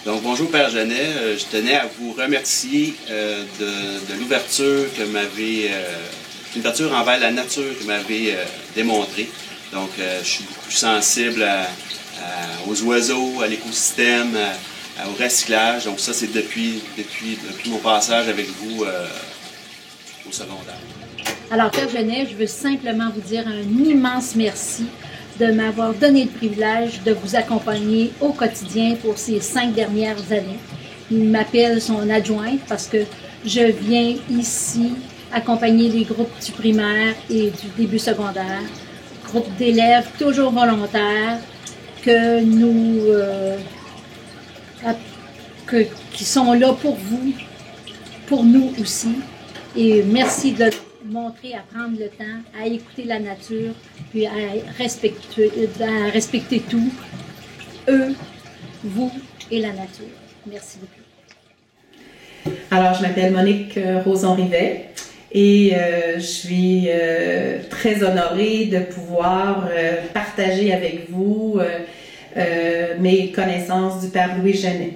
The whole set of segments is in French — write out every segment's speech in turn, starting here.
Donc, bonjour Père Genet. Je tenais à vous remercier de l'ouverture que m'avez, l'ouverture envers la nature que m'avez démontrée. Donc, je suis beaucoup sensible aux oiseaux, à l'écosystème, au recyclage. Donc, ça, c'est depuis mon passage avec vous au secondaire. Alors, Père Genet, je veux simplement vous dire un immense merci de m'avoir donné le privilège de vous accompagner au quotidien pour ces 5 dernières années. Il m'appelle son adjointe parce que je viens ici accompagner les groupes du primaire et du début secondaire, groupes d'élèves toujours volontaires que qui sont là pour vous, pour nous aussi. Et merci de montrer à prendre le temps, à écouter la nature, puis à respecter tout, eux, vous et la nature. Merci beaucoup. Alors, je m'appelle Monique Roson-Rivet et je suis très honorée de pouvoir partager avec vous mes connaissances du Père Louis Genet.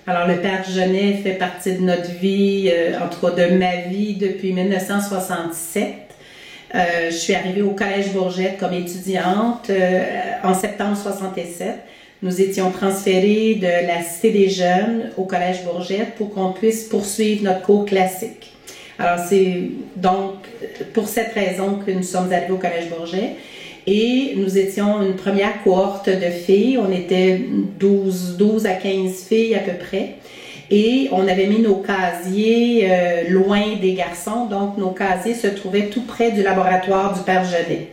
Alors, le Père Genet fait partie de notre vie, en tout cas de ma vie, depuis 1967. Je suis arrivée au Collège Bourgette comme étudiante en septembre 67. Nous étions transférés de la Cité des Jeunes au Collège Bourgette pour qu'on puisse poursuivre notre cours classique. Alors, c'est donc pour cette raison que nous sommes arrivés au Collège Bourgette. Et nous étions une première cohorte de filles, on était 12 à 15 filles à peu près, et on avait mis nos casiers loin des garçons, donc nos casiers se trouvaient tout près du laboratoire du Père Genet.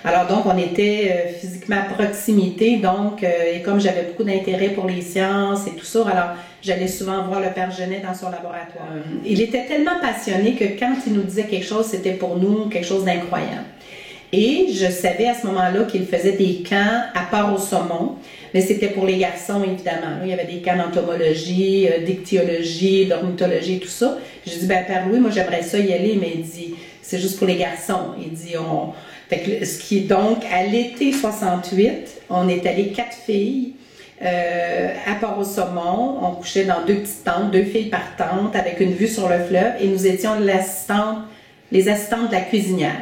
Alors donc on était physiquement à proximité, donc et comme j'avais beaucoup d'intérêt pour les sciences et tout ça, alors j'allais souvent voir le Père Genet dans son laboratoire. Il était tellement passionné que quand il nous disait quelque chose, c'était pour nous quelque chose d'incroyable. Et je savais à ce moment-là qu'il faisait des camps à part au saumon, mais c'était pour les garçons, évidemment. Là, il y avait des camps d'entomologie, d'ichtyologie, d'ornithologie, tout ça. J'ai dit, ben Père Louis, moi j'aimerais ça y aller, mais il dit, c'est juste pour les garçons. Il dit, Fait que, ce qui est donc, à l'été 68, on est allé 4 filles à part au saumon. On couchait dans 2 petites tentes, 2 filles par tente, avec une vue sur le fleuve, et nous étions les assistantes de la cuisinière.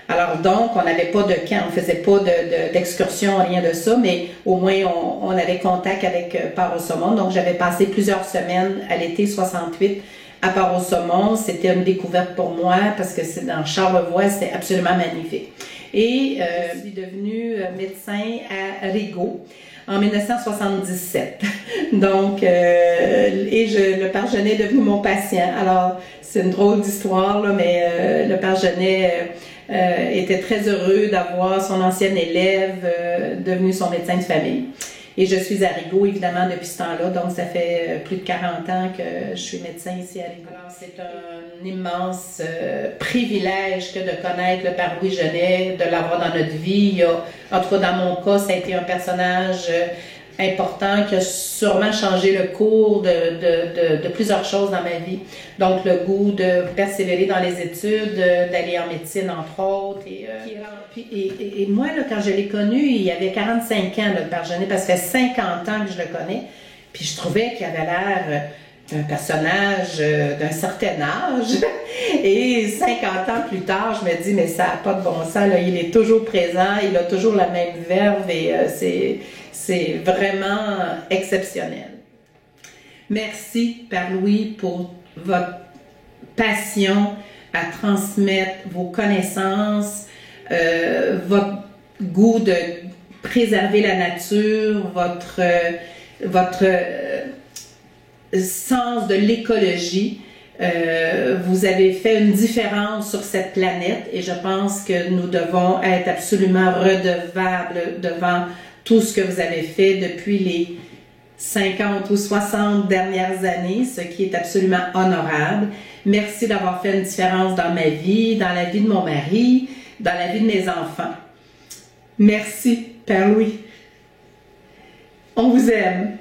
Alors donc, on n'avait pas de camp, on faisait pas d'excursion, rien de ça, mais au moins on avait contact avec Port au Saumon. Donc j'avais passé plusieurs semaines à l'été 68 à Port au Saumon. C'était une découverte pour moi parce que c'est dans Charlevoix, c'était absolument magnifique. Et je suis devenue médecin à Rigaud en 1977. Donc, le Père Genet est devenu mon patient. Alors, c'est une drôle d'histoire, là, mais le Père Genet était très heureux d'avoir son ancien élève devenu son médecin de famille. Et je suis à Rigaud, évidemment, depuis ce temps-là. Donc, ça fait plus de 40 ans que je suis médecin ici à Rigaud. Alors, c'est un immense privilège que de connaître le Père Louis Genet, de l'avoir dans notre vie. En tout cas, dans mon cas, ça a été un personnage important qui a sûrement changé le cours de plusieurs choses dans ma vie. Donc, le goût de persévérer dans les études, d'aller en médecine, entre autres. Et moi, là, quand je l'ai connu, il avait 45 ans, le Père Genet, parce que ça fait 50 ans que je le connais. Puis je trouvais qu'il avait l'air d'un personnage d'un certain âge. Et 50 ans plus tard, je me dis, mais ça n'a pas de bon sens, là. Il est toujours présent, il a toujours la même verve et c'est vraiment exceptionnel. Merci, Père Louis, pour votre passion à transmettre vos connaissances, votre goût de préserver la nature, votre sens de l'écologie. Vous avez fait une différence sur cette planète et je pense que nous devons être absolument redevables devant tout ce que vous avez fait depuis les 50 ou 60 dernières années, ce qui est absolument honorable. Merci d'avoir fait une différence dans ma vie, dans la vie de mon mari, dans la vie de mes enfants. Merci, Père Louis. On vous aime.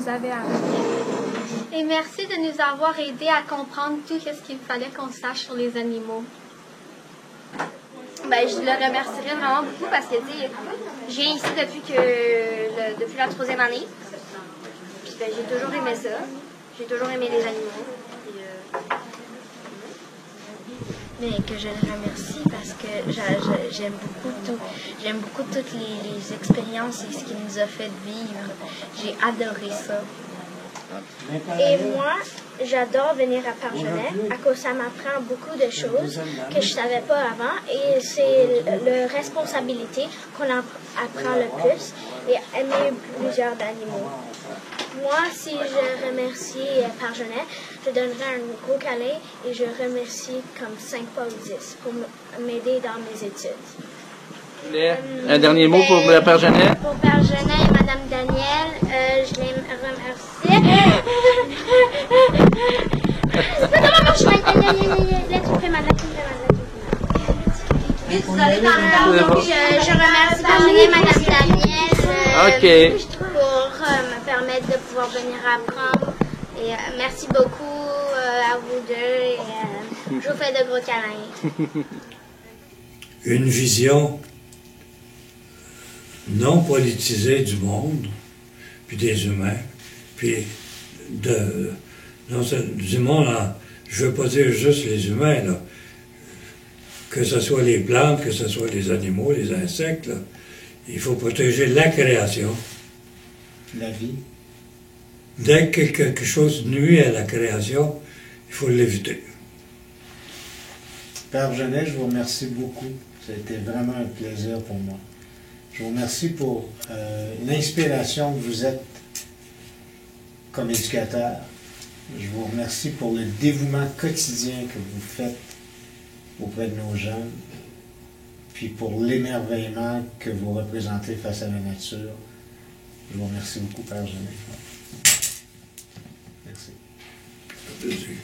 nous avez appris. Et merci de nous avoir aidés à comprendre tout ce qu'il fallait qu'on sache sur les animaux. Ben, je le remercierais vraiment beaucoup parce que, tu sais, je viens ici depuis la 3e année. Puis, ben, j'ai toujours aimé ça. J'ai toujours aimé les animaux. Puis, Mais que je le remercie parce que j'aime beaucoup toutes les expériences et ce qu'il nous a fait vivre. J'ai adoré ça. Et moi, j'adore venir à Pargenay à cause ça m'apprend beaucoup de choses que je savais pas avant et c'est la responsabilité qu'on apprend le plus et aimer plusieurs animaux. Moi, si je remercie Pargenay, je donnerais un gros câlin et je remercie comme 5 fois ou 10 pour m'aider dans mes études. Un dernier mot pour la Pargenay? Pour Pargenay et Madame Daniel, je les remercie. Je remercie Pargenay et Madame Daniel pour me permettre de pouvoir venir apprendre. Et merci beaucoup à vous deux et je vous fais de gros câlins. Une vision non politisée du monde, puis des humains, puis du monde, là, je ne veux pas dire juste les humains, là, que ce soit les plantes, que ce soit les animaux, les insectes, là, il faut protéger la création. La vie. Dès que quelque chose nuit à la création, il faut l'éviter. Père Genet, je vous remercie beaucoup. Ça a été vraiment un plaisir pour moi. Je vous remercie pour l'inspiration que vous êtes comme éducateur. Je vous remercie pour le dévouement quotidien que vous faites auprès de nos jeunes, puis pour l'émerveillement que vous représentez face à la nature. Je vous remercie beaucoup, Père Genet. Merci. Plaisir.